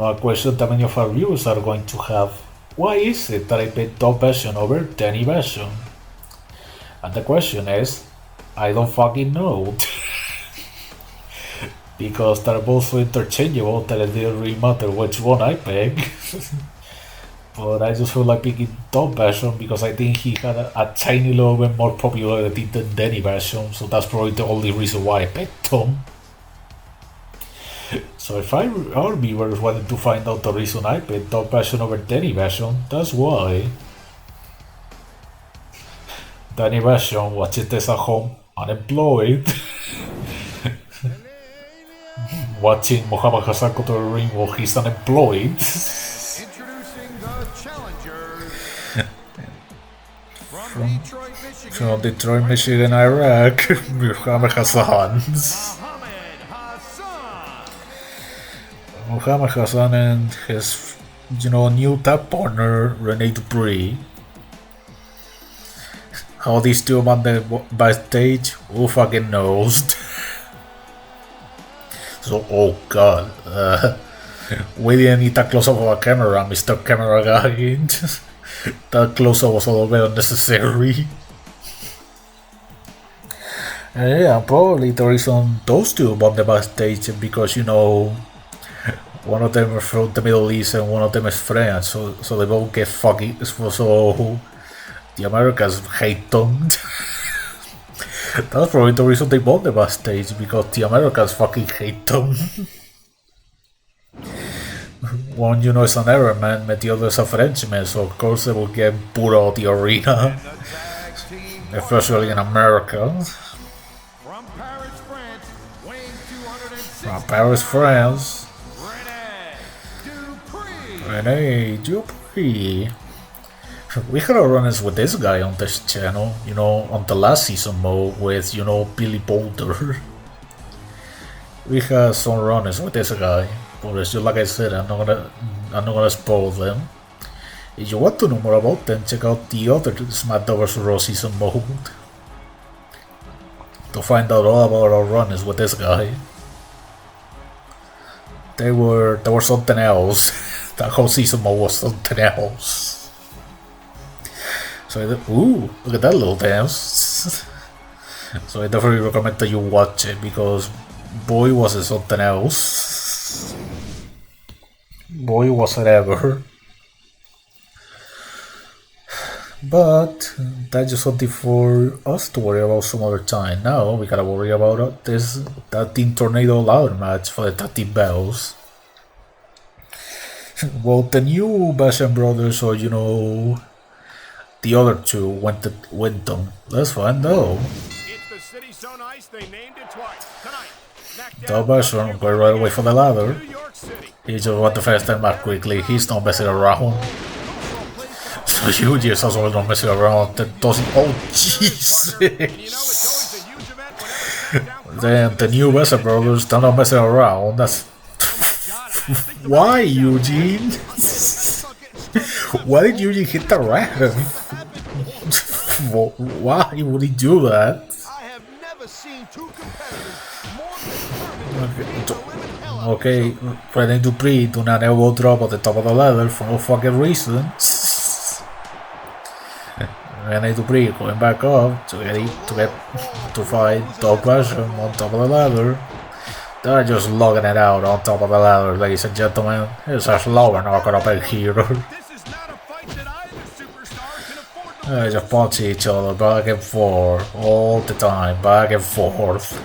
A question that many of our viewers are going to have. Why is it that I picked top version over Danny version? And the question is, I don't fucking know. Because they're both so interchangeable that it didn't really matter which one I pick. But I just feel like picking top version because I think he had a tiny little bit more popularity than Danny version, so that's probably the only reason why I picked him. So if our viewers wanted to find out the reason I picked top version over Danny version, that's why. Danny version watches this at home, unemployed, watching Muhammad Hassan go to the ring while he's unemployed. From Detroit, Michigan, Iraq, Muhammad Hassan. Muhammad Hassan and his, new tag partner, Rene Dupree. How these two on the backstage, who fucking knows? So, oh god, we didn't need that close up of a camera, Mr. Camera Guy. That close up was a little bit unnecessary. Yeah, probably the reason those two on the backstage because, one of them is from the Middle East and one of them is French, so they both get fucking. So the Americans hate them. That's probably the reason they bought the backstage, because the Americans fucking hate them. One, is an Arab man, but the other is a Frenchman, so of course they will get put out the arena. Especially in America. From Paris, France. Rene Dupree. We had a runners with this guy on this channel, on the last season mode with, Billy Boulder. We had some runners with this guy, but just like I said, I'm not gonna spoil them. If you want to know more about them, check out the other Smackdown vs. Raw season mode to find out all about our runners with this guy. They were something else. That whole season mode was something else. So ooh, look at that little dance. So I definitely recommend that you watch it, because boy was it something else. Boy was it ever. But that's just something for us to worry about some other time. Now we gotta worry about that Team Tornado ladder match for the tag team belts. Well, the new BASHAMS brothers, or the other two went them. Let's find out. The BASHAMS going right away for the ladder. He just want the first time back quickly. He's not messing around. So Yuji is also not messing around. That doesn't. Oh Jesus! Then the new BASHAMS brothers, they're not messing around. That's why, Eugene? Why did Eugene hit the ref? Why would he do that? Okay, Rene Dupree doing an elbow drop at the top of the ladder for no fucking reason. Rene Dupree going back up to fight top version on top of the ladder. They're just logging it out on top of the ladder, ladies and gentlemen. It's a slower knockout up in here. They just punch each other back and forth all the time, back and forth.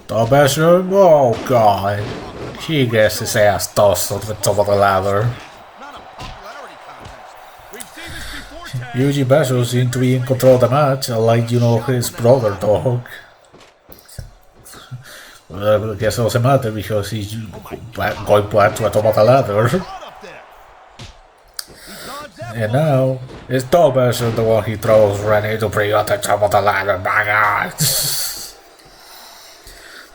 Top Basher, oh god. He gets his ass tossed on the top of the ladder. Yuji Basho seems to be in control of the match, unlike, his brother dog. I guess it doesn't matter because he's going back to the top of the ladder. And now, it's Top Basher the one he throws Rene Dupree at the top of the ladder. My god!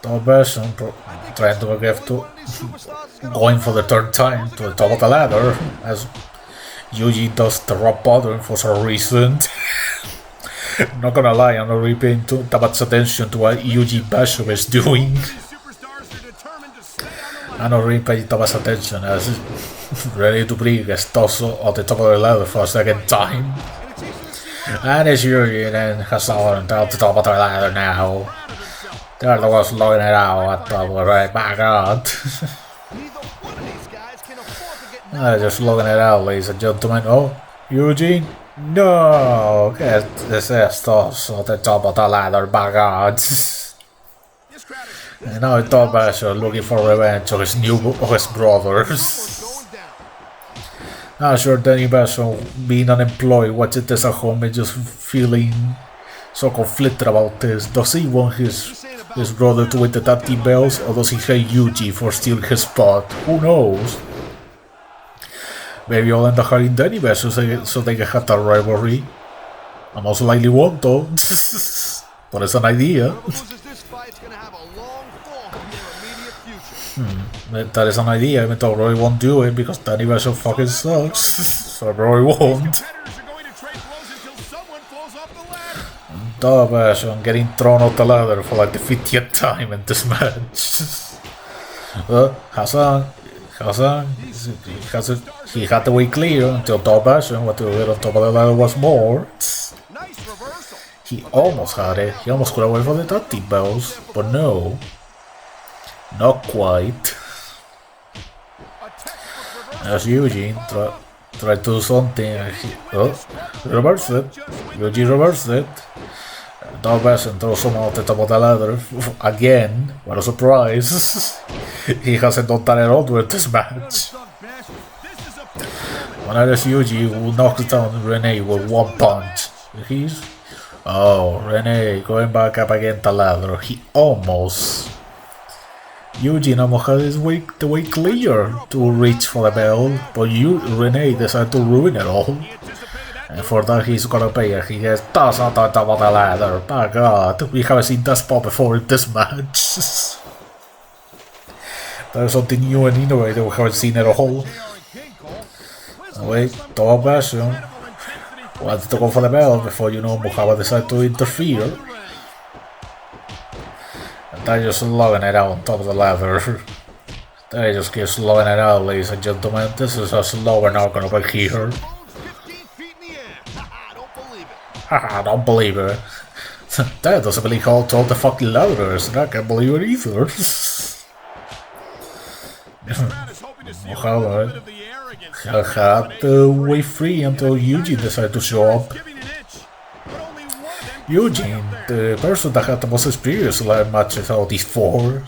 Top Basher trying to get going for the third time to the top of the ladder as Yuji does the rock bottom for some reason. Not gonna lie, I'm not really paying too much attention to what Yuji Basho is doing. I don't really pay too much attention as Ready to Bleed gets tossed on the top of the ladder for a second time. And it's Eugene and Hassan down the top of the ladder now. They're the ones logging it out at the right back out. Just logging it out, ladies and gentlemen. Oh, Eugene? No! Get this ass tossed on the top of the ladder back out. And now Tom Basher looking for revenge on his brothers. Not sure Danny Basher being unemployed, watching this at home and just feeling so conflicted about this. Does he want his brother to win the tag team belts, or does he hate Yuji for stealing his spot? Who knows? Maybe I'll end up hiring Danny Basher so they can have that rivalry. I most likely won't though. But it's an idea. That is an idea, even though I really won't do it because Danny Basher fucking sucks. So I really won't. Danny Basher getting thrown off the ladder for like the 50th time in this match. Hassan, he had the way clear until Danny Basher went to get on top of the ladder once more. He almost had it, he almost got away from the tag team belts, but no. Not quite. As Eugene tried to do something and he reversed it. Eugene reversed it. Danny Basher throws someone off the top of the ladder again. What a surprise. He hasn't done that at all during this match. When I was Eugene who knocks down Renee with one punch. Renee going back up against the ladder. He almost. Eugene almost had the way clear to reach for the bell, but Renee decided to ruin it all. And for that he's gonna pay her. He gets tossed on the top of the ladder. My god, we haven't seen that spot before in this match. That is something new and innovative we haven't seen at all. Wait, Danny Basher wanted to go for the bell before Muhammad decided to interfere. They just logging it out on top of the ladder. They just keep slowing it out, ladies and gentlemen. This is how slow we're not gonna be here. Haha, don't believe it. That doesn't believe how tall the fucking ladder is, and I can't believe it either. Muhammad had to wait free until Eugene decided to show up. Eugene, the person that had the most experience in ladder matches out of these four.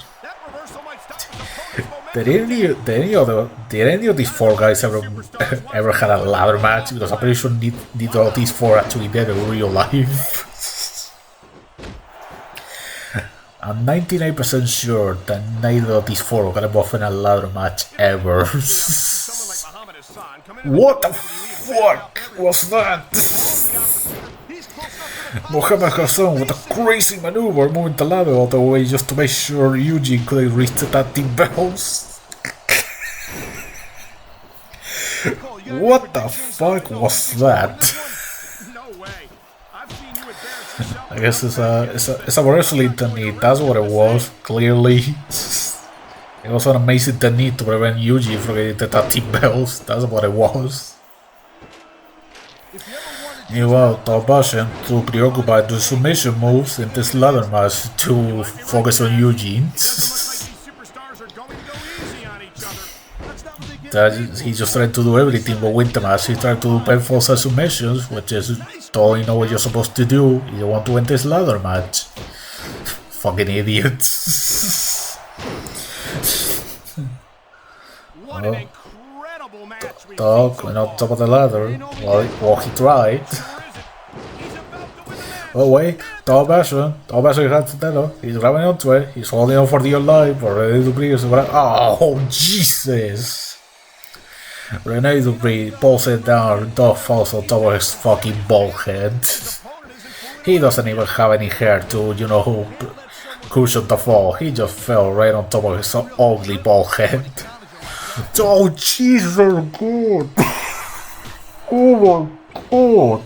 Did any of these four guys ever had a ladder match? Because I'm pretty sure neither of these four actually did in real life. I'm 99% sure that neither of these four got involved in a ladder match ever. What the fuck was that? Muhammad Hassan with a crazy maneuver moving the ladder all the way just to make sure Eugene couldn't reach the tag team belts. What the fuck was that? I guess it's a wrestling technique, that's what it was, clearly. It was an amazing technique to prevent Eugene from getting the tag team belts, that's what it was. Meanwhile, Danny Basher too preoccupied with submission moves in this ladder match to focus on Eugene. He just tried to do everything but win the match. He tried to do pinfall submissions, which is totally not what you're supposed to do if you want to win this ladder match. Fucking idiots. Dog went up top of the ladder while he tried. Oh wait, Danny Basher has to tell her. He's grabbing onto it. He's holding on for dear life. Ready to breathe. Oh Jesus! Ready to breathe. Pulls it down. Dog falls on top of his fucking bald head. He doesn't even have any hair to, cushion the fall. He just fell right on top of his ugly bald head. Oh Jesus God! Oh my God!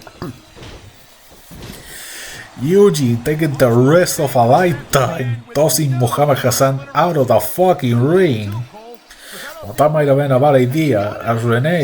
Eugene taking the rest of a lifetime, tossing Muhammad Hassan out of the fucking ring. Well, that might have been a bad idea, as Renee